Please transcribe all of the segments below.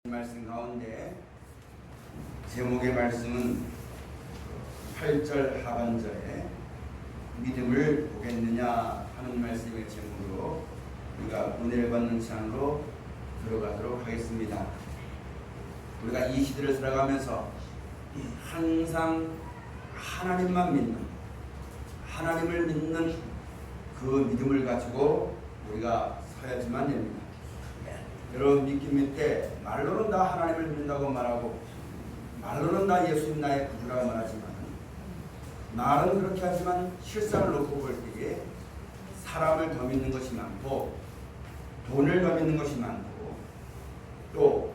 말씀 가운데 제목의 말씀은 8절 하반절에 믿음을 보겠느냐 하는 말씀의 제목으로 우리가 은혜를 받는 시간으로 들어가도록 하겠습니다. 우리가 이 시대를 살아가면서 항상 하나님만 믿는, 하나님을 믿는 그 믿음을 가지고 우리가 서야지만 됩니다. 여러분 믿기 믿되 말로는 다 하나님을 믿는다고 말하고 말로는 다 예수님 나의 구주라고 말하지만 말은 그렇게 하지만 실상을 놓고 볼 때에 사람을 더 믿는 것이 많고 돈을 더 믿는 것이 많고 또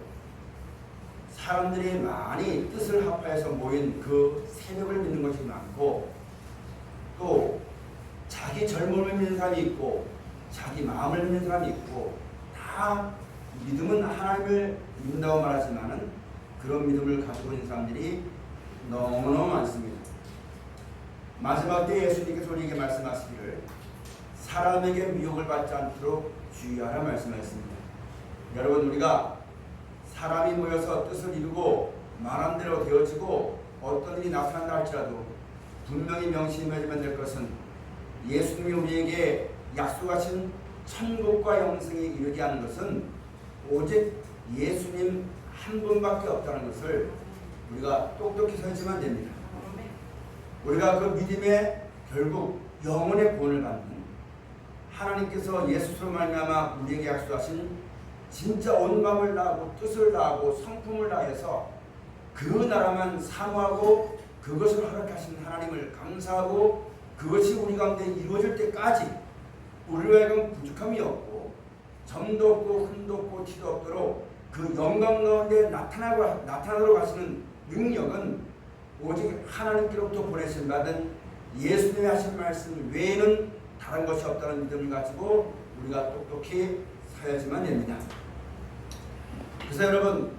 사람들이 많이 뜻을 합하여서 모인 그 세력을 믿는 것이 많고 또 자기 젊음을 믿는 사람이 있고 자기 마음을 믿는 사람이 있고 다 믿음은 하나님을 믿는다고 말하지만은 그런 믿음을 가지고 있는 사람들이 너무너무 많습니다. 마지막 때 예수님께서 우리에게 말씀하시기를 사람에게 미혹을 받지 않도록 주의하라 말씀하셨습니다. 여러분 우리가 사람이 모여서 뜻을 이루고 말한 대로 되어지고 어떤 일이 나타난다 할지라도 분명히 명심해야만 될 것은 예수님이 우리에게 약속하신 천국과 영생에 이르게 하는 것은 오직 예수님 한 분밖에 없다는 것을 우리가 똑똑히 설치면 됩니다. 우리가 그 믿음에 결국 영혼의 구원을 받는 하나님께서 예수로 말미암아 우리에게 약속하신 진짜 온 마음을 다하고 뜻을 다하고 성품을 다해서 그 나라만 사모하고 그것을 허락하신 하나님을 감사하고 그것이 우리 가운데 이루어질 때까지 우리로 하여금 부족함이 없고 점도 없고 흠도 없고 티도 없도록 그 영광 가운데 나타나도록 하시는 능력은 오직 하나님께로부터 보내신 받은 예수님이 하신 말씀 외에는 다른 것이 없다는 믿음을 가지고 우리가 똑똑히 서야지만 됩니다. 그래서 여러분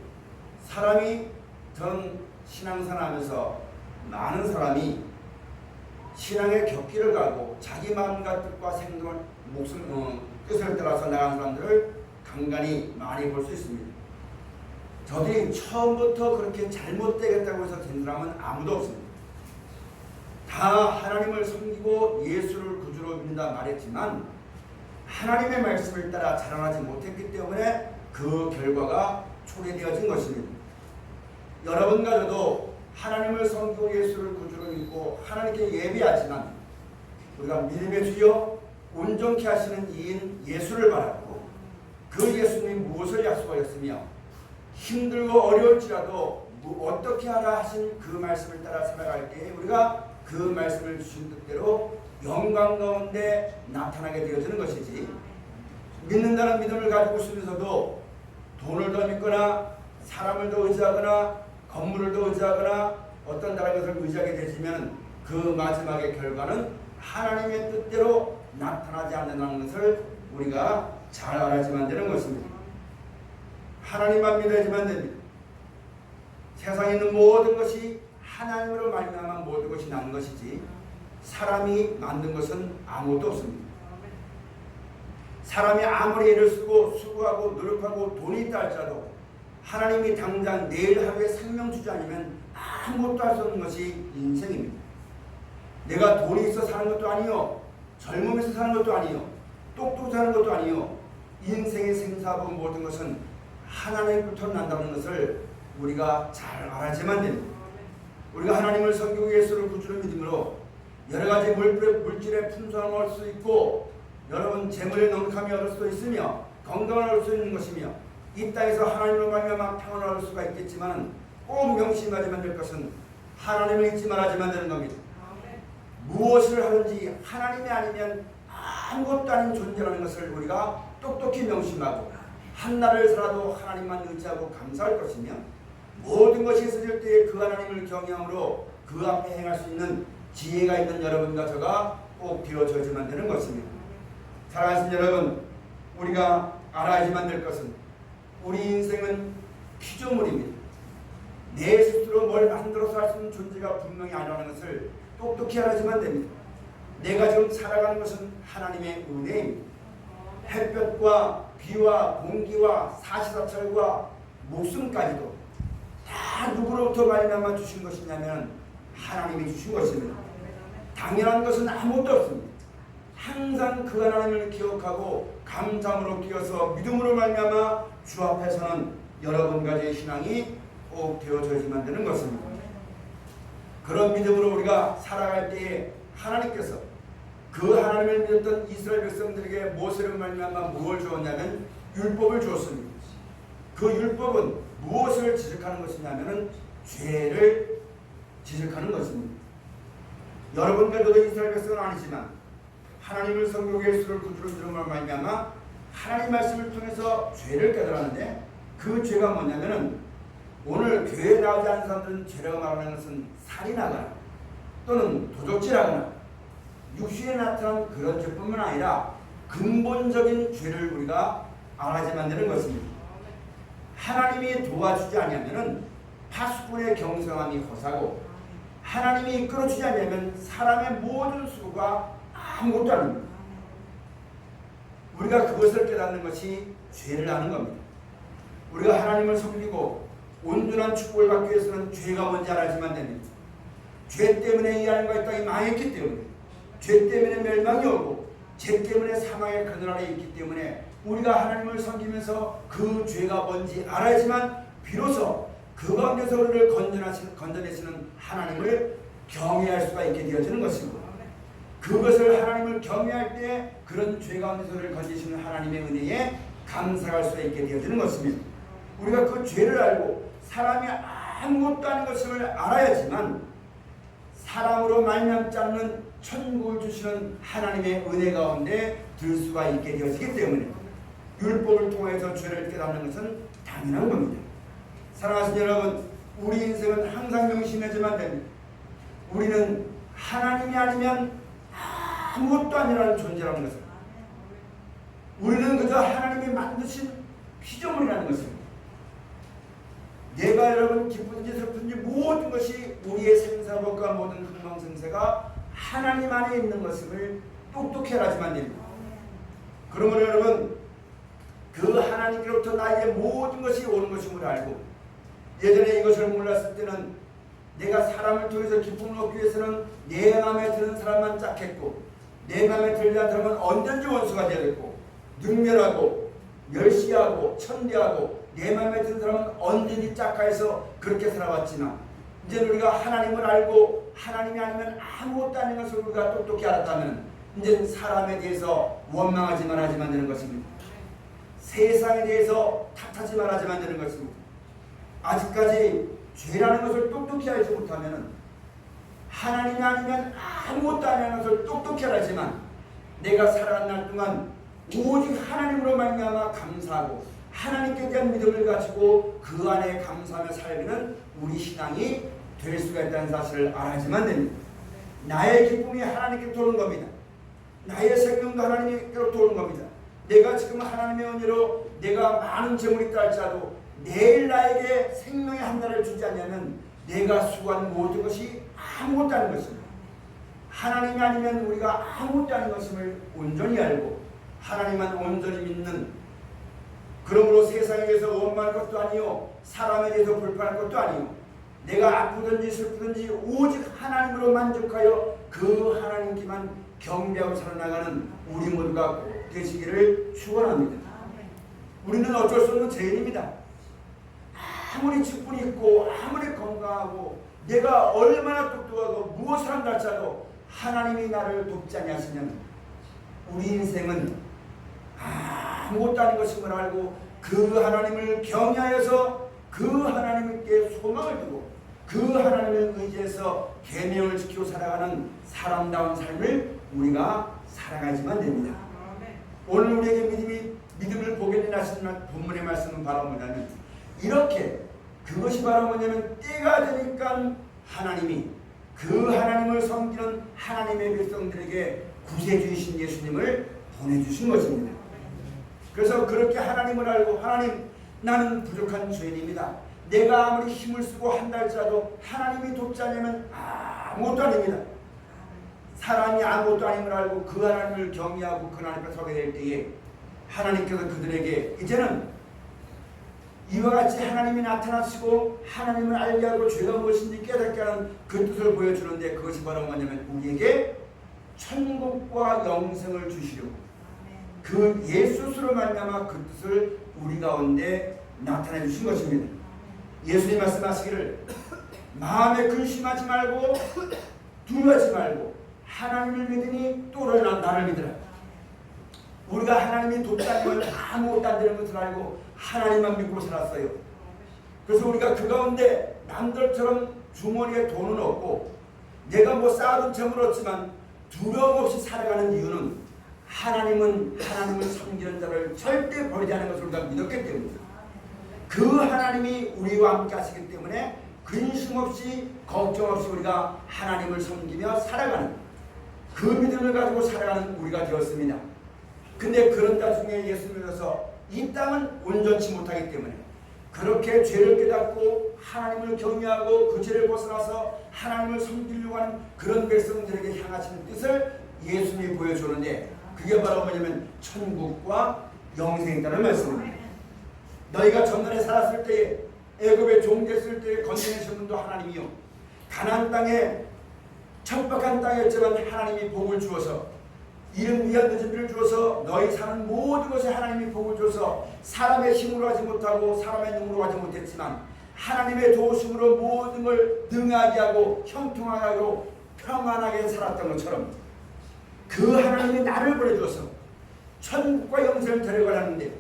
사람이 전 신앙생활 하면서 많은 사람이 신앙의 격기를 가고 자기 마음과 뜻과 생각을 뜻을 따라서 나간 사람들을 간간히 많이 볼 수 있습니다. 저들이 처음부터 그렇게 잘못되겠다고 해서 된 사람은 아무도 없습니다. 다 하나님을 섬기고 예수를 구주로 믿는다 말했지만 하나님의 말씀을 따라 자라나지 못했기 때문에 그 결과가 초래되어진 것입니다. 여러분과 저도 하나님을 섬기고 예수를 구주로 믿고 하나님께 예배하지만 우리가 믿음의 주여 온전케 하시는 이인 예수를 바라고 그 예수님이 무엇을 약속하였으며 힘들고 어려울지라도 어떻게 하라 하신 그 말씀을 따라 살아갈 때 우리가 그 말씀을 주신 뜻대로 영광 가운데 나타나게 되어지는 것이지 믿는다는 믿음을 가지고 있으면서도 돈을 더 믿거나 사람을 더 의지하거나 건물을 더 의지하거나 어떤 다른 것을 의지하게 되시면 그 마지막의 결과는 하나님의 뜻대로 나타나지 않는다는 것을 우리가 잘 알아야지만 되는 것입니다. 하나님만 믿어야지만 됩니다. 세상에 있는 모든 것이 하나님으로 말미암아 모든 것이 나는 것이지 사람이 만든 것은 아무것도 없습니다. 사람이 아무리 애를 쓰고 수고하고 노력하고 돈이 있다 할지라도 하나님이 당장 내일 하루에 생명 주지 않으면 아무것도 할 수 없는 것이 인생입니다. 내가 돈이 있어 사는 것도 아니요 젊음에서 사는 것도 아니요 똑똑히 사는 것도 아니요 인생의 생사하고 모든 것은 하나님부터 난다는 것을 우리가 잘 알아야지만 됩니다. 우리가 하나님을 섬기고 예수를 구주로 믿음으로 여러 가지 물질의 풍성함을 얻을 수 있고 여러분 재물의 넉넉함이 얻을 수 있으며 건강을 얻을 수 있는 것이며 이 땅에서 하나님으로 말미암아 평안을 얻을 수가 있겠지만 꼭 명심하지만 될 것은 하나님을 잊지 말아야지만 되는 겁니다. 무엇을 하든지 하나님이 아니면 아무것도 아닌 존재라는 것을 우리가 똑똑히 명심하고 한날을 살아도 하나님만 의지하고 감사할 것이며 모든 것이 있어질 때에 그 하나님을 경외함으로 그 앞에 행할 수 있는 지혜가 있는 여러분과 저가 꼭 되어져야지만 되는 것입니다. 사랑하신 여러분, 우리가 알아야지만 될 것은 우리 인생은 피조물입니다. 내 스스로 뭘 만들어서 할 수 있는 존재가 분명히 아니라는 것을 똑똑히 알아야지만 됩니다. 내가 지금 살아가는 것은 하나님의 은혜입니다. 햇볕과 비와 공기와 사시사철과 목숨까지도 다 누구로부터 말미암아 주신 것이냐면 하나님이 주신 것입니다. 당연한 것은 아무것도 없습니다. 항상 그 하나님을 기억하고 감사함으로 끼어서 믿음으로 말미암아 주 앞에서는 여러분 가지의 신앙이 꼭 되어져야지만 되는 것입니다. 그런 믿음으로 우리가 살아갈 때에 하나님께서 그 하나님을 믿었던 이스라엘 백성들에게 모세를 말미암아 무엇을 주었냐면 율법을 주었습니다. 그 율법은 무엇을 지적하는 것이냐면 죄를 지적하는 것입니다. 여러분들도 이스라엘 백성은 아니지만 하나님을 섬기고 예수를 구주로 믿음으로 말미암아 하나님 말씀을 통해서 죄를 깨달았는데 그 죄가 뭐냐면은 오늘 교회에 나오지 않는 사람들은 죄라고 말하는 것은 살인하거나 또는 도적질하거나 육신에 나타난 그런 죄뿐만 아니라 근본적인 죄를 우리가 알아야만 되는 것입니다. 하나님이 도와주지 않으면 파수꾼의 경성함이 허사고 하나님이 이끌어주지 않으면 사람의 모든 수고가 아무것도 아닙니다. 우리가 그것을 깨닫는 것이 죄를 아는 겁니다. 우리가 하나님을 섬기고 온전한 축복을 받기 위해서는 죄가 뭔지 알아야지만 됩니다. 죄 때문에 이 하늘과 이 땅이 망했기 때문에, 죄 때문에 멸망이 오고 죄 때문에 사망의 그늘 아래 있기 때문에 우리가 하나님을 섬기면서 그 죄가 뭔지 알아야지만 비로소 그 가운데서 우리를 건져내시는 하나님을 경외할 수가 있게 되어지는 것입니다. 그것을 하나님을 경외할 때 그런 죄 가운데서 우리를 건지시는 하나님의 은혜에 감사할 수가 있게 되어지는 것입니다. 우리가 그 죄를 알고 사람이 아무것도 아닌 것을 알아야지만 사람으로 말미암지 않는 천국을 주시는 하나님의 은혜 가운데 들 수가 있게 되어지기 때문에 율법을 통해서 죄를 깨닫는 것은 당연한 겁니다. 사랑하시는 여러분, 우리 인생은 항상 명심해야만 됩니다. 우리는 하나님이 아니면 아무것도 아니라는 존재라는 것을, 우리는 그저 하나님이 만드신 피조물이라는 것입니다. 내가 여러분 기쁜지 슬픈지 모든 것이 우리의 생사복과 모든 흥망생세가 하나님 안에 있는 것을 똑똑히 알아야만 됩니다. 그러므로 여러분, 그 하나님께로부터 나에게 모든 것이 오는 것임을 알고, 예전에 이것을 몰랐을 때는 내가 사람을 통해서 기쁨을 얻기 위해서는 내 마음에 드는 사람만 짝했고 내 마음에 들지 않는 사람은 언제든지 원수가 되었고 능멸하고 멸시하고 천대하고 내 마음에 드는 사람은 언제든지 짝하여서 그렇게 살아왔지만 이제 우리가 하나님을 알고 하나님이 아니면 아무것도 아닌 것을 우리가 똑똑히 알았다면 이제 사람에 대해서 원망하지 말아야지만 되는 것입니다. 세상에 대해서 탓하지 말아야지만 되는 것입니다. 아직까지 죄라는 것을 똑똑히 알지 못하면 하나님이 아니면 아무것도 아닌 것을 똑똑히 알았지만 내가 살아간 날 동안 오직 하나님으로 말미암아 감사하고 하나님께 대한 믿음을 가지고 그 안에 감사하며 살기는 우리 신앙이 될 수가 있다는 사실을 알아야지만 됩니다. 나의 기쁨이 하나님께로 오는 겁니다. 나의 생명도 하나님께로 오는 겁니다. 내가 지금 하나님의 은혜로 내가 많은 재물이 있다 할지라도 내일 나에게 생명의 한 날을 주지 않냐면 내가 수고한 모든 것이 아무것도 아닌 것입니다. 하나님이 아니면 우리가 아무것도 아닌 것임을 온전히 알고 하나님만 온전히 믿는, 그러므로 세상에 대해서 원망할 것도 아니요 사람에 대해서 불평할 것도 아니요 내가 아프든지 슬프든지 오직 하나님으로 만족하여 그 하나님께만 경배하고 살아나가는 우리 모두가 꼭 되시기를 축원합니다. 우리는 어쩔 수 없는 죄인입니다. 아무리 직분이 있고 아무리 건강하고 내가 얼마나 똑똑하고 무엇을 한다 할지라도 하나님이 나를 돕지 아니하시면 우리 인생은 아무것도 아닌 것임을 알고 그 하나님을 경외하여서 그 하나님께 소망을 두고 그 하나님을 의지해서 계명을 지키고 살아가는 사람다운 삶을 우리가 살아가야지만 됩니다. 오늘 우리에게 믿음을 보게 하시는 본문의 말씀은 바로 뭐냐면 이렇게 그것이 바로 뭐냐면 때가 되니까 하나님이 그 하나님을 섬기는 하나님의 백성들에게 구세주이신 예수님을 보내주신 것입니다. 그래서 그렇게 하나님을 알고 하나님 나는 부족한 죄인입니다. 내가 아무리 힘을 쓰고 한다 할지라도 하나님이 돕지 않으면 아무것도 아닙니다. 사람이 아무것도 아님을 알고 그 하나님을 경외하고 그 하나님 앞에 서게 될 때에 하나님께서 그들에게 이제는 이와 같이 하나님이 나타나시고 하나님을 알게 하고 죄가 무엇인지 깨닫게 하는 그 뜻을 보여주는데, 그것이 바로 뭐냐면 우리에게 천국과 영생을 주시려고 그 예수로 말미암아 그 뜻을 우리 가운데 나타내 주신 것입니다. 예수님 말씀하시기를 마음에 근심하지 말고 두려워하지 말고 하나님을 믿으니 또 나를 믿으라. 우리가 하나님이 돕다는 걸 아무것도 안 되는 것을 알고 하나님만 믿고 살았어요. 그래서 우리가 그 가운데 남들처럼 주머니에 돈은 없고 내가 뭐 쌓아둔 점을 얻지만 두려움 없이 살아가는 이유는 하나님을 섬기는 자를 절대 버리지 않는 것을 우리가 믿었기 때문입니다. 그 하나님이 우리와 함께 하시기 때문에 근심 없이 걱정 없이 우리가 하나님을 섬기며 살아가는 그 믿음을 가지고 살아가는 우리가 되었습니다. 근데 그런 자 중에 예수 믿어서 이 땅은 온전치 못하기 때문에 그렇게 죄를 깨닫고 하나님을 경외하고 그 죄를 벗어나서 하나님을 섬기려고 하는 그런 백성들에게 향하시는 뜻을 예수님이 보여주는데, 그게 바로 뭐냐면 천국과 영생이라는 말씀입니다. 너희가 전날에 살았을 때에 애굽에 종됐을 때에 건져내신 분도 하나님이요, 가나안 땅에 척박한 땅이었지만 하나님이 복을 주어서 이름 위한 늦은비를 주어서 너희 사는 모든 것에 하나님이 복을 주어서 사람의 힘으로 하지 못하고 사람의 능으로 하지 못했지만 하나님의 도우심으로 모든 걸 능하게 하고 형통하게 하고 평안하게 살았던 것처럼 그 하나님이 나를 보내주어서 천국과 영생을 데려가라는데,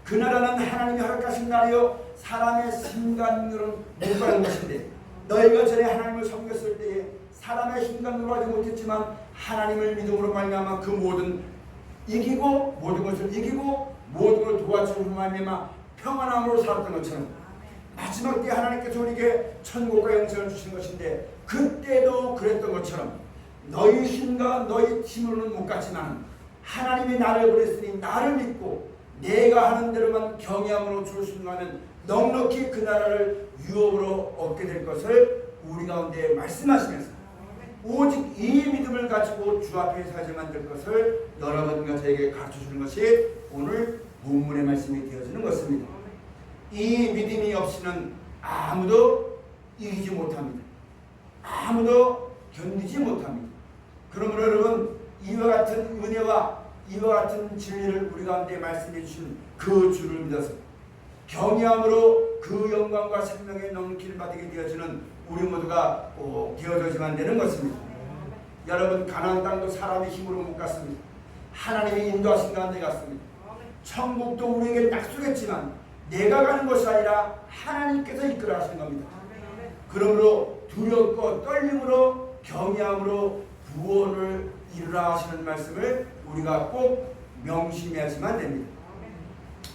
그 나라는 하나님이 허락하신 날이요 사람의 힘과 능력은 못 가는 것인데, 너희가 전에 하나님을 섬겼을 때에 사람의 힘과 능력을 하지 못했지만 하나님을 믿음으로 말미암아 그 모든 이기고 모든 것을 이기고 모든 걸 도와주는 말미암아 평안함으로 살았던 것처럼 마지막 때 하나님께서 우리에게 천국과 영생을 주신 것인데, 그때도 그랬던 것처럼 너희 힘과 너희 힘으로는 못 갔지만 하나님이 나를 보냈으니 나를 믿고 내가 하는 대로만 경외함으로 주를 순종하면 넉넉히 그 나라를 유업으로 얻게 될 것을 우리 가운데 말씀하시면서 오직 이 믿음을 가지고 주 앞에 살지만 될 것을 여러분과 저에게 가르쳐주는 것이 오늘 본문의 말씀이 되어지는 것입니다. 이 믿음이 없이는 아무도 이기지 못합니다. 아무도 견디지 못합니다. 그러므로 여러분, 이와 같은 은혜와 이와 같은 진리를 우리 가운데 말씀해 주신 그 주를 믿어서 경외함으로 그 영광과 생명의 넘길 받게 되어지는 우리 모두가 꼭 되어져야만 되는 것입니다. 여러분, 가나안 땅도 사람의 힘으로 못 갔습니다. 하나님이 인도하신 가운데 갔습니다. 천국도 우리에게 약속했지만 내가 가는 것이 아니라 하나님께서 이끌어 하시는 겁니다. 그러므로 두렵고 떨림으로 경외함으로 구원을 이루라 하시는 말씀을 우리가 꼭 명심해야지만 됩니다.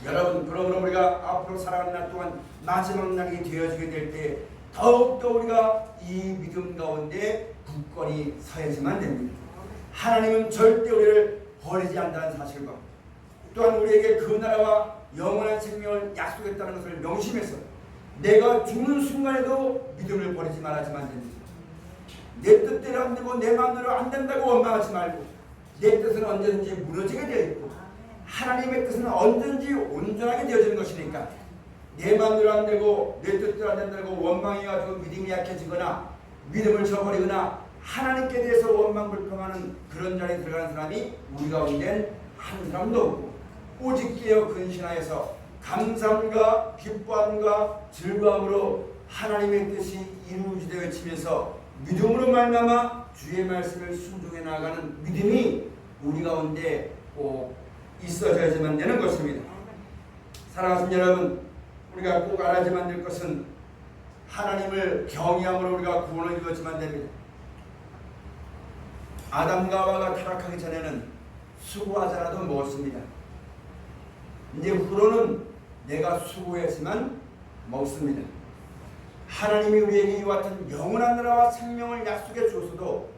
여러분, 그러므로 우리가 앞으로 살아가는 날 동안 마지막 날이 되어지게 될 때 더욱더 우리가 이 믿음 가운데 굳건히 서야지만 됩니다. 하나님은 절대 우리를 버리지 않는다는 사실과 또한 우리에게 그 나라와 영원한 생명을 약속했다는 것을 명심해서 내가 죽는 순간에도 믿음을 버리지 말아야지만 됩니다. 내 뜻대로 안 되고 내 마음대로 안 된다고 원망하지 말고 내 뜻은 언제든지 무너지게 되어 있고 하나님의 뜻은 언제든지 온전하게 되어지는 것이니까 내 마음대로 안 되고 내 뜻대로 안 된다고 원망해가지고 믿음이 약해지거나 믿음을 저버리거나 하나님께 대해서 원망불평하는 그런 자리에 들어가는 사람이 우리 가운데 한 사람도 없고 오직 깨어 근신하여서 감사함과 기뻐함과 즐거움으로 하나님의 뜻이 이루어지되 외치면서 믿음으로 말미암아 주의 말씀을 순종해 나가는 믿음이 우리 가운데 꼭 있어져야지만 되는 것입니다. 사랑하는 여러분, 우리가 꼭 알아야지만 될 것은 하나님을 경외함으로 우리가 구원을 이루어지만 됩니다. 아담과 하와가 타락하기 전에는 수고하자라도 먹었습니다. 이제 후로는 내가 수고했지만 먹습니다. 하나님이 우리에게 이와 같은 영원한 나라와 생명을 약속해 주어서도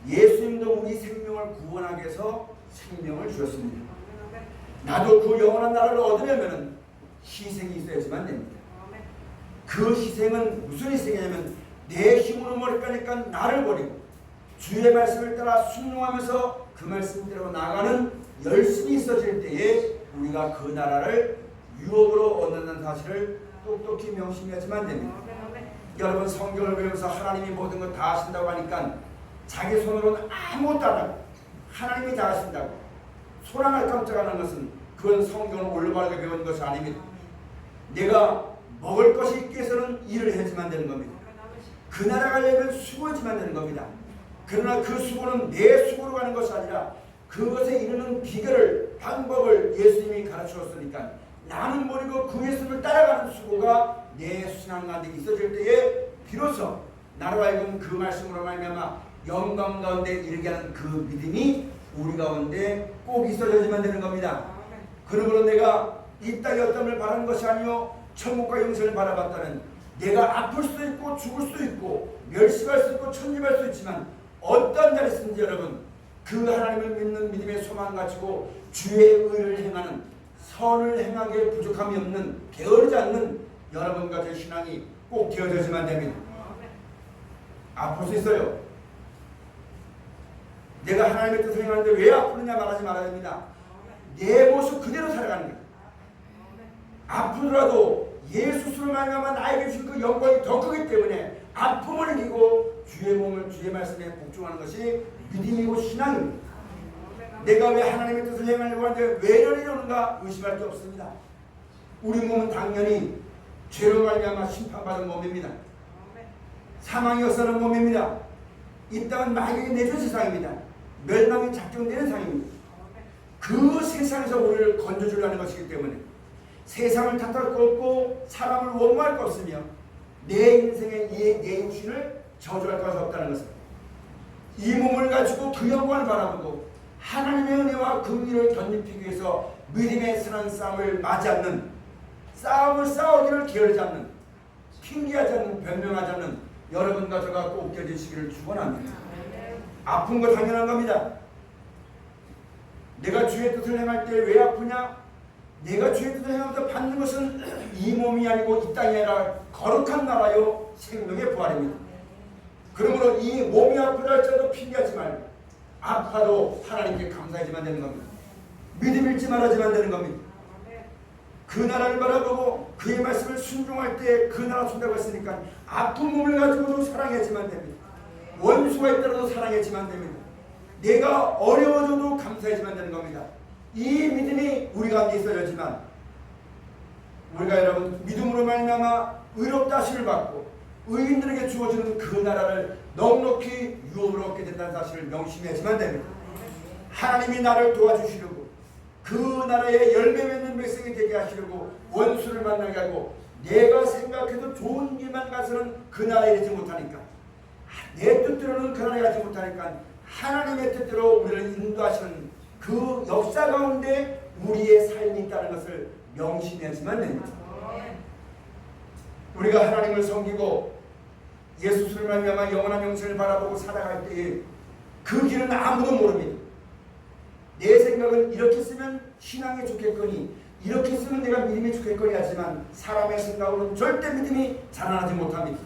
예수님도 우리 생명을 구원하기 위해서 생명을 주셨습니다. 나도 그 영원한 나라를 얻으려면 희생이 있어야지만 됩니다. 그 희생은 무슨 희생이냐면 내 힘으로 못 가니까 나를 버리고 주의 말씀을 따라 순종하면서 그 말씀대로 나가는 열심이 있어질 때에 우리가 그 나라를 유업으로 얻는다는 사실을 똑똑히 명심해야지만 됩니다. 여러분 성경을 배우면서 하나님이 모든 것 다 하신다고 하니까 자기 손으로는 아무것도 안 하고 하나님이 다 하신다고 소란을 깜짝하는 것은 그건 성경을 올바르게 배운 것이 아닙니다. 내가 먹을 것이 있기 위해서는 일을 해야지만 되는 겁니다. 그 나라 가려면 수고해야지만 되는 겁니다. 그러나 그 수고는 내 수고로 가는 것이 아니라 그것에 이르는 비결을 방법을 예수님이 가르치셨으니까 나는 모르고 그 예수님을 따라가는 수고가 내 신앙 가운데 있어질 때에 비로소 나로 하여금 그 말씀으로 말미암아 영광 가운데 이르게 하는 그 믿음이 우리 가운데 꼭 있어져야지만 되는 겁니다. 그러므로 내가 이 땅의 어떠함을 바라는 것이 아니요 천국과 영생을 바라봤다면 내가 아플 수도 있고 죽을 수도 있고 멸시할 수 있고 천립할 수 있지만 어떤 자리 있든지 여러분 그 하나님을 믿는 믿음의 소망 가지고 주의 의를 행하는 선을 행하기에 부족함이 없는 게으르지 않는 여러분과 제 신앙이 꼭 되어져야지만 됩니다. 아플 수 있어요. 내가 하나님의 뜻을 행하는데 왜 아프느냐 말하지 말아야 됩니다. 내 모습 그대로 살아가는 거예요. 아프더라도 예수를 말미암아 나에게 주신 그 영광이 더 크기 때문에 아픔을 이기고 주의 몸을 주의 말씀에 복종하는 것이 믿음이고 신앙입니다. 내가 왜 하나님의 뜻을 행하려고 하는데 왜 이러는가 의심할 게 없습니다. 우리 몸은 당연히 죄로 말미암아 심판받은 몸입니다. 사망이 역사하는 몸입니다. 이 땅은 마귀에게 내준 세상입니다. 멸망이 작정되는 세상입니다. 그 세상에서 우리를 건져주려는 것이기 때문에 세상을 탓할 거 없고 사람을 원망할 거 없으며 내 인생의 내 육신을 저주할 것이 없다는 것입니다. 이 몸을 가지고 그 영광을 바라보고 하나님의 은혜와 긍휼을 덧입히기 위해서 믿음의 선한 싸움을 맞이하는 싸움을 싸우기를 게으르지 않는 핑계하지 않는 변명하지 않는 여러분과 저가 꼭 되시기를 축원합니다. 아픈 거 당연한 겁니다. 내가 주의 뜻을 행할 때 왜 아프냐? 내가 주의 뜻을 행하면서 받는 것은 이 몸이 아니고 이 땅이 아니라 거룩한 나라요 생명의 부활입니다. 그러므로 이 몸이 아프다 할지라도 핑계하지 말고 아파도 하나님께 감사하지만 되는 겁니다. 믿음 잃지 말아야지만 되는 겁니다. 그 나라를 바라보고 그의 말씀을 순종할 때 그 나라 준다고 했으니까 아픈 몸을 가지고도 사랑해야지만 됩니다. 원수가 있더라도 사랑해야지만 됩니다. 내가 어려워져도 감사해야지만 되는 겁니다. 이 믿음이 우리 가운데 있어야지만 우리가 여러분 믿음으로 말미암아 의롭다 하심을 받고 의인들에게 주어지는 그 나라를 넉넉히 유업으로 얻게 된다는 사실을 명심해야지만 됩니다. 하나님이 나를 도와주시려고 그 나라의 열매 맺는 백성이 되게 하시려고 원수를 만나게 하고 내가 생각해도 좋은 길만 가서는 그 나라에 이르지 못하니까 내 뜻대로는 그 나라에 가지 못하니까 하나님의 뜻대로 우리를 인도하시는 그 역사 가운데 우리의 삶이 있다는 것을 명심해야지만 됩니다. 우리가 하나님을 섬기고 예수를 말미암아 영원한 영생을 바라보고 살아갈 때에 그 길은 아무도 모릅니다. 내 생각은 이렇게 쓰면 신앙에 좋겠거니 이렇게 쓰면 내가 믿음이 좋겠거니 하지만 사람의 생각으로는 절대 믿음이 자라나지 못합니다.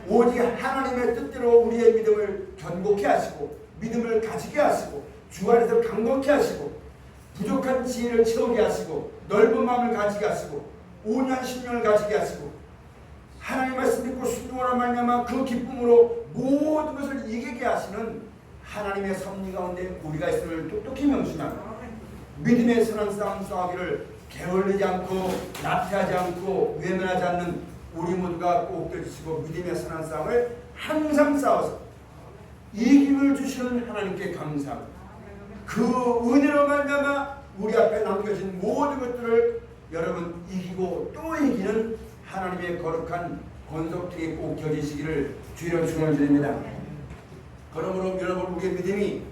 오직 하나님의 뜻대로 우리의 믿음을 견고케 하시고 믿음을 가지게 하시고 주 안에서 강건케 하시고 부족한 지혜를 채우게 하시고 넓은 마음을 가지게 하시고 온유한 심령을 가지게 하시고 하나님 말씀 믿고 순종하는 말미암아 그 기쁨으로 모든 것을 이기게 하시는 하나님의 섭리 가운데 우리가 있음을 똑똑히 명심하고 믿음의 선한 싸움 싸우기를 게을르지 않고 나태하지 않고 외면하지 않는 우리 모두가 꼭 되시고 믿음의 선한 싸움을 항상 싸워서 이김을 주시는 하나님께 감사하고 그 은혜로 말미암아 우리 앞에 남겨진 모든 것들을 여러분 이기고 또 이기는 하나님의 거룩한 권속되게 꼭 겨지시기를 주의로 축원드립니다. 그러므로 여러분 우리의 믿음이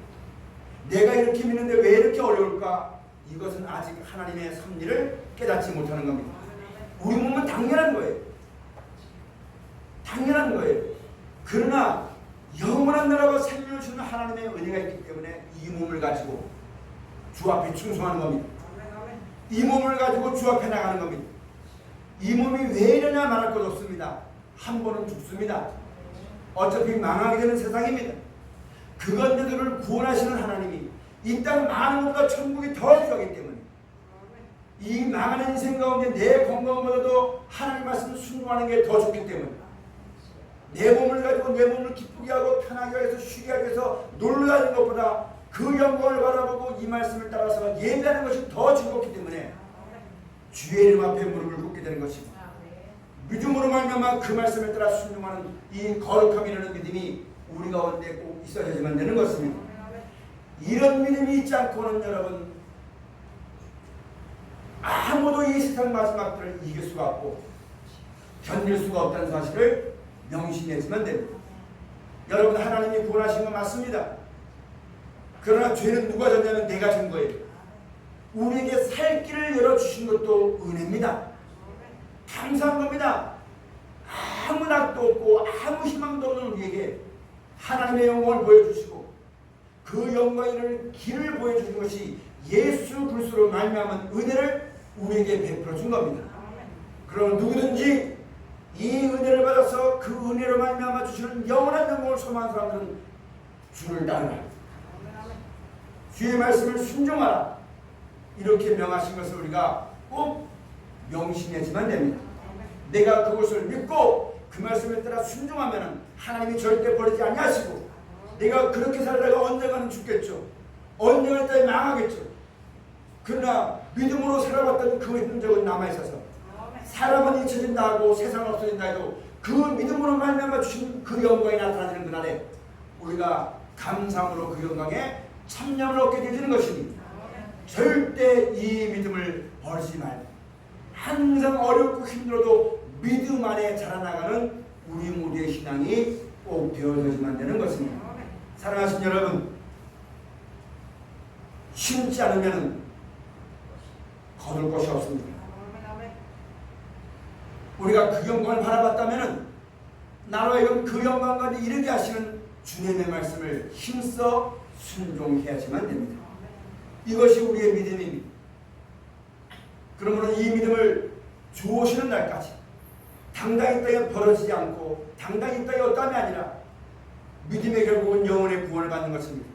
내가 이렇게 믿는데 왜 이렇게 어려울까? 이것은 아직 하나님의 섭리를 깨닫지 못하는 겁니다. 우리 몸은 당연한 거예요. 당연한 거예요. 그러나 영원한 나라와 생명을 주는 하나님의 은혜가 있기 때문에 이 몸을 가지고 주 앞에 충성하는 겁니다. 이 몸을 가지고 주 앞에 나가는 겁니다. 이 몸이 왜 이러냐 말할 것 없습니다. 한 번은 죽습니다. 어차피 망하게 되는 세상입니다. 그건데들을 구원하시는 하나님이 이 땅 많은 것보다 천국이 더 귀하기 때문에 이 망하는 인생 가운데 내 건강보다도 하나님 말씀을 순종하는 게 더 좋기 때문에 내 몸을 가지고 내 몸을 기쁘게 하고 편하게 해서 쉬게 하기 위해서 놀러 다니는 것보다 그 영광을 바라보고 이 말씀을 따라서 예배하는 것이 더 즐겁기 때문에 주의 이름 앞에 무릎을 꿇게 되는 것이고 믿음으로 말미암아 그 말씀을 따라 순종하는 이 거룩함이라는 믿음이 우리 가운데 꼭 있어야지만 되는 것입니다. 이런 믿음이 있지 않고는 여러분 아무도 이 세상 마지막들을 이길 수가 없고 견딜 수가 없다는 사실을 명심해야지만 됩니다. 여러분 하나님이 구원하신 건 맞습니다. 그러나 죄는 누가 졌냐면 내가 진 거예요. 우리에게 살 길을 열어주신 것도 은혜입니다. 감사한 겁니다. 아무 낙도 없고 아무 희망도 없는 우리에게 하나님의 영광을 보여주시고 그 영광의 길을 보여주는 것이 예수 그리스도로 말미암은 은혜를 우리에게 베풀어 준 겁니다. 그럼 누구든지 이 은혜를 받아서 그 은혜로 말미암아 주시는 영원한 영광을 소망하는 사람들은 주를 따르라. 주의 말씀을 순종하라. 이렇게 명하신 것을 우리가 꼭 명심하지만 됩니다. 내가 그것을 믿고 그 말씀에 따라 순종하면 하나님이 절대 버리지 아니하시고 내가 그렇게 살다가 언젠가는 죽겠죠. 언젠가 따위 망하겠죠. 그러나 믿음으로 살아왔던 그 흔적은 남아있어서 사람은 잊혀진다 하고 세상은 없어진다 해도 그 믿음으로 말미암아 주신 그 영광이 나타나는 그날에 우리가 감사함으로 그 영광에 참여를 얻게 되는 것이니 절대 이 믿음을 버리지 말고 항상 어렵고 힘들어도 믿음 안에 자라나가는 우리 모두의 신앙이 꼭 되어져야만 되는 것입니다. 사랑하신 여러분, 심지 않으면 거둘 것이 없습니다. 우리가 그 영광을 바라봤다면 나로 하여금 그 영광까지 이르게 하시는 주님의 말씀을 힘써 순종해야지만 됩니다. 이것이 우리의 믿음입니다. 그러므로 이 믿음을 주오시는 날까지 당당히 땅에 벌어지지 않고 당당히 땅에 어떠함이 아니라 믿음의 결국은 영혼의 구원을 받는 것입니다.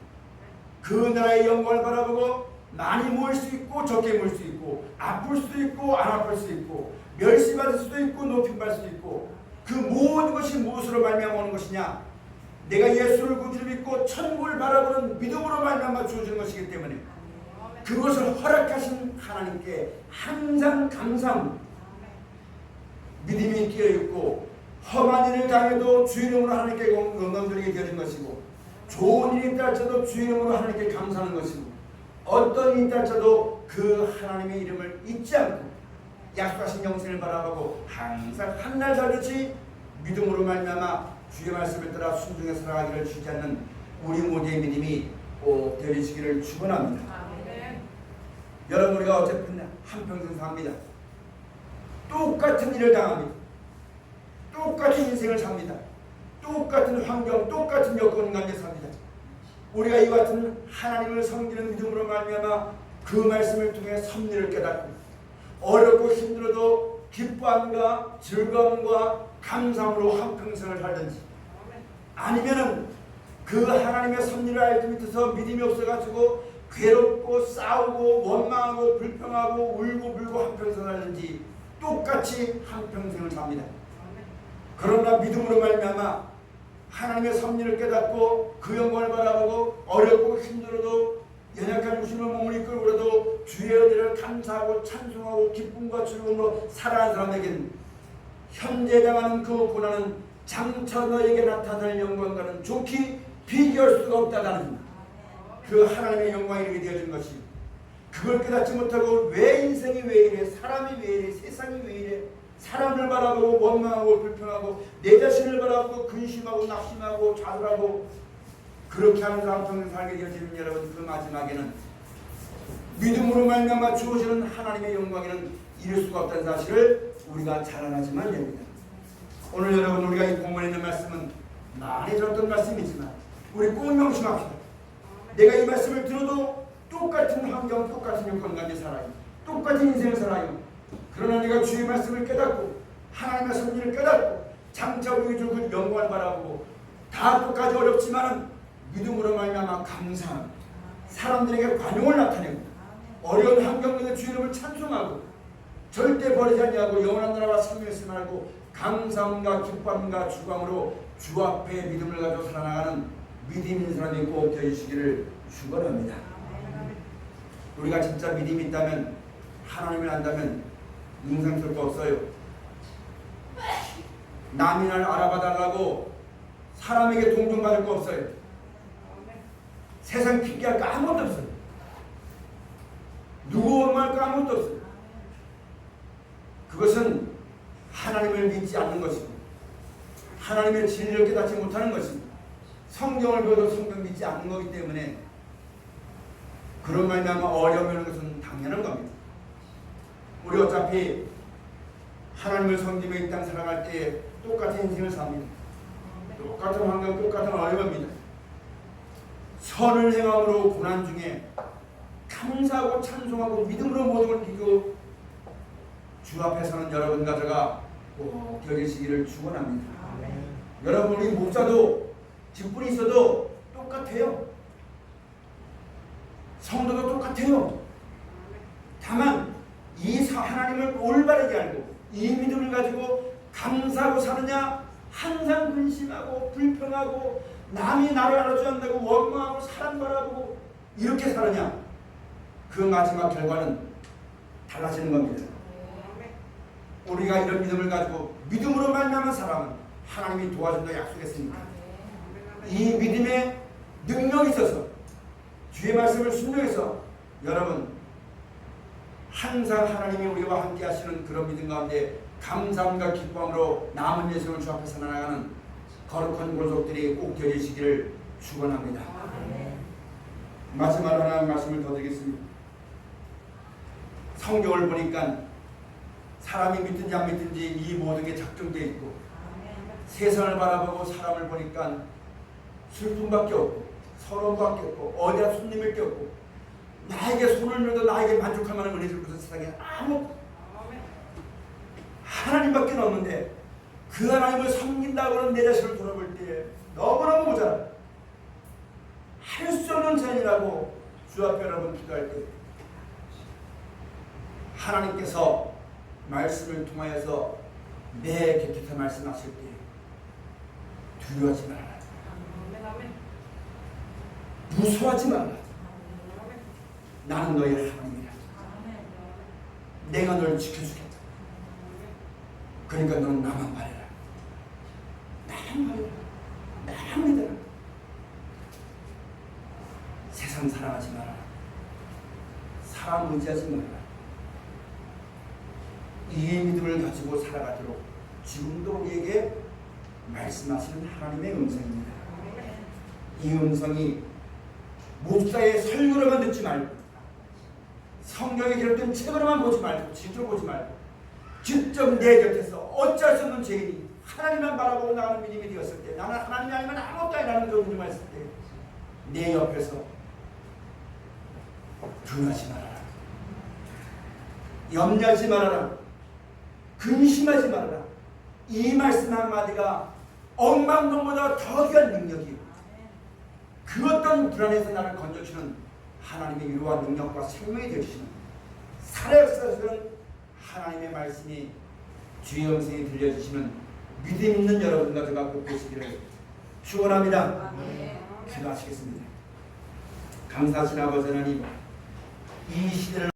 그 나라의 영광을 바라보고 많이 모일 수 있고 적게 모일 수 있고 아플 수도 있고 안 아플 수도 있고 멸시받을 수도 있고 높임받을 수도 있고 그 모든 것이 무엇으로 말미암아 오는 것이냐? 내가 예수를 구주로 믿고 천국을 바라보는 믿음으로 말미암아 주어지는 것이기 때문에 그것을 허락하신 하나님께 항상 감사합니다. 믿음이 끼어있고 험한 일을 당해도 주의 이름으로 하나님께 영광드리게 되는 것이고 좋은 일이 있다 할지라도 주의 이름으로 하나님께 감사하는 것이고 어떤 일이 있다 할지라도 그 하나님의 이름을 잊지 않고 약속하신 영생을 바라보고 항상 한날 다르지 믿음으로 말미암아 주의 말씀을 따라 순종해 살아가기를 주지 않는 우리 모두의 믿음이 꼭 되시기를 축원합니다. 여러분 우리가 어쨌든 한평생 삽니다. 똑같은 일을 당합니다. 똑같은 인생을 삽니다. 똑같은 환경, 똑같은 여건 가운데 삽니다. 우리가 이 같은 하나님을 섬기는 믿음으로 말미암아 그 말씀을 통해 섭리를 깨닫고 어렵고 힘들어도 기뻐함과 즐거움과 감사함으로 한평생을 살든지 아니면은 그 하나님의 섭리를 알지 못해서 믿음이 없어가지고 괴롭고 싸우고 원망하고 불평하고 울고 불고 한평생을 살든지 똑같이 한평생을 삽니다. 그러나 믿음으로 말미암아 하나님의 섭리를 깨닫고 그 영광을 바라보고 어렵고 힘들어도 연약한 육신의 몸을 이끌고라도 주의 은혜를 감사하고 찬송하고 기쁨과 즐거움으로 살아가는 사람에게는 현재 당하는 그 고난은 장차 너에게 나타날 영광과는 좋게 비교할 수가 없다는 그 하나님의 영광이 이르게 되어진 것이 그걸 깨닫지 못하고 왜 인생이 왜 이래 사람이 왜 이래 세상이 왜 이래 사람을 바라보고 원망하고 불평하고 내 자신을 바라보고 근심하고 낙심하고 좌절하고 그렇게 하는 사람 평생 살게 되어지는 여러분 그 마지막에는 믿음으로 말미암아 주어지는 하나님의 영광에는 이룰 수가 없다는 사실을 우리가 잘 알아야지만 됩니다. 오늘 여러분 우리가 이 본문에 있는 말씀은 많이 들었던 말씀이지만 우리 꼭 명심합시다. 내가 이 말씀을 들어도 똑같은 환경 똑같은 여건 가운데 살아요. 똑같은 인생을 살아요. 그러나 내가 주의 말씀을 깨닫고 하나님의 섭리를 깨닫고 장차 우리 주 그 영광을 바라보고 다 똑같이 어렵지만은 믿음으로 말미암아 감사하고 사람들에게 관용을 나타내고 어려운 환경 속에 주 이름을 찬송하고 절대 버리지 않냐고 영원한 나라와 생명을 말고 감사함과 기쁨과 주광으로 주 앞에 믿음을 가지고 살아나가는 믿음 있는 사람이 꼭 되시기를 축원합니다. 우리가 진짜 믿음이 있다면 하나님을 안다면 인상쓸 거 없어요. 남이 날 알아봐달라고 사람에게 동정받을 거 없어요. 세상 핑계할 거 아무것도 없어요. 누구 원망할 거 아무것도 없어요. 그것은 하나님을 믿지 않는 것이고 하나님의 진리를 깨닫지 못하는 것이고 성경을 배워도 성경 믿지 않는 거기 때문에 그런 말이면 어려움이 오는 것은 당연한 겁니다. 우리 어차피 하나님을 섬기며 이 땅 살아갈 때 똑같은 인생을 삽니다. 똑같은 환경, 똑같은 어려움입니다. 선을 행함으로 고난 중에 감사하고 찬송하고 믿음으로 모든 걸 이기고 주 앞에 서는 여러분과 제가 꼭 여기시기를 축원합니다. 여러분 우리 목사도 직분이 있어도 똑같아요. 성도도 똑같아요. 다만 이 하나님을 올바르게 알고 이 믿음을 가지고 감사하고 사느냐 항상 근심하고 불평하고 남이 나를 알아주지 않는다고 원망하고 사람 바라보고 이렇게 사느냐 그 마지막 결과는 달라지는 겁니다. 우리가 이런 믿음을 가지고 믿음으로 말미암은 사람은 하나님이 도와준다 약속했습니다. 이 믿음에 능력이 있어서 주의 말씀을 순종해서 여러분 항상 하나님이 우리와 함께 하시는 그런 믿음 가운데 감사함과 기쁨으로 남은 예수를 주 앞에 살아나가는 거룩한 권속들이 꼭 되시기를 축원합니다. 마지막 하나 말씀을 더 드리겠습니다. 성경을 보니까 사람이 믿든지 안 믿든지 이 모든 게 작정되어 있고 세상을 바라보고 사람을 보니까 슬픔밖에 없고 서러움밖에 없고 어디다 손님일 게 없고 나에게 손을 들어도 나에게 만족할 만한 은혜 줄 것은 세상에 아무 하나님밖에 없는데 그 하나님을 섬긴다고 하는 내 자신을 돌아볼 때 너무너무 모자라 할 수 없는 죄인이라고 주 앞에 여러분 기도할 때 하나님께서 말씀을 통하여서 내 곁에서 말씀하실 때 두려워하지 말아라. 무서워하지 말아라. 나는 너의 하나님이라. 내가 널 지켜주겠다. 그러니까 너는 나만 바래라. 나만 바래라. 나만 믿어라. 세상 사랑하지 말아라. 사람 의지하지 말아라. 이 믿음을 가지고 살아가도록 지금도 우리에게 말씀하시는 하나님의 음성입니다. 이 음성이 목사의 설교로만 듣지 말고 성경에 기록된 책으로만 보지 말고 직접 보지 말고 직접 내 곁에서 어쩔 수 없는 죄인이 하나님만 바라보고 나가는 믿음이 되었을 때 나는 하나님이 아니면 아무것도 아니라는 그런 믿음을 했을 때 내 옆에서 두려워하지 말아라. 염려하지 말아라. 근심하지 말아라. 이 말씀 한마디가 억만동보다 더 귀한 능력이에요. 그 어떤 불안에서 나를 건져주는 하나님의 위로와 능력과 생명이 되시는 살아역사에서는 하나님의 말씀이 주의 음성이 들려주시는 믿음 있는 여러분과 제가 꼭 되시기를 축원합니다. 기도하시겠습니다. 감사하신 아버지 하나님 이 시대를